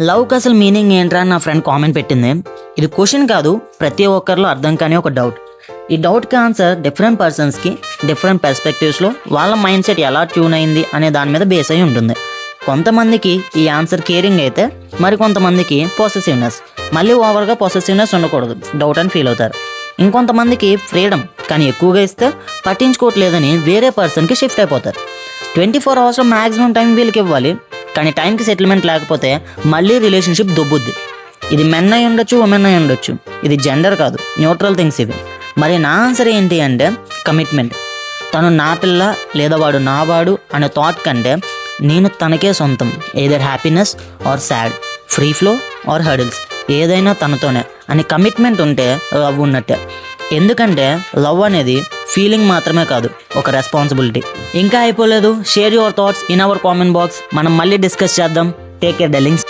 లవ్కి అసలు మీనింగ్ ఏంట్రా అని నా ఫ్రెండ్ కామెంట్ పెట్టింది. ఇది క్వశ్చన్ కాదు, ప్రతి ఒక్కరిలో అర్థం కాని ఒక డౌట్. ఈ డౌట్కి ఆన్సర్ డిఫరెంట్ పర్సన్స్కి డిఫరెంట్ పర్స్పెక్టివ్స్లో వాళ్ళ మైండ్ సెట్ ఎలా ట్యూన్ అయింది అనే దాని మీద బేస్ అయి ఉంటుంది. కొంతమందికి ఈ ఆన్సర్ కేరింగ్ అయితే, మరి కొంతమందికి పొసెసివ్నెస్. మళ్ళీ ఓవర్గా పొసెసివ్నెస్ ఉండకూడదు, డౌట్ అని ఫీల్ అవుతారు. ఇంకొంతమందికి ఫ్రీడమ్, కానీ ఎక్కువగా ఇస్తే పట్టించుకోవట్లేదని వేరే పర్సన్కి షిఫ్ట్ అయిపోతారు. 24 అవర్స్లో మ్యాక్సిమం టైం వీళ్ళకి ఇవ్వాలి, కానీ టైంకి సెటిల్మెంట్ లేకపోతే మళ్ళీ రిలేషన్షిప్ దొబ్బుద్ది. ఇది మెన్ అయి ఉండొచ్చు, ఉమెన్ అయి ఉండొచ్చు. ఇది జెండర్ కాదు, న్యూట్రల్ థింగ్స్ ఇవి. మరి నా ఆన్సర్ ఏంటి అంటే కమిట్మెంట్. తను నా పిల్ల లేదా వాడు నా వాడు అనే థాట్ కంటే నేను తనకే సొంతం. Either happiness are sad, free flow are hurdles, ఏదైనా తనతోనే అని కమిట్మెంట్ ఉంటే లవ్ ఉన్నట్టే. ఎందుకంటే లవ్ అనేది ఫీలింగ్ మాత్రమే కాదు, ఒక రెస్పాన్సిబిలిటీ. ఇంకా అయిపోలేదు. Share your thoughts in our comment box. మనం మళ్ళీ డిస్కస్ చేద్దాం. Take care darlings.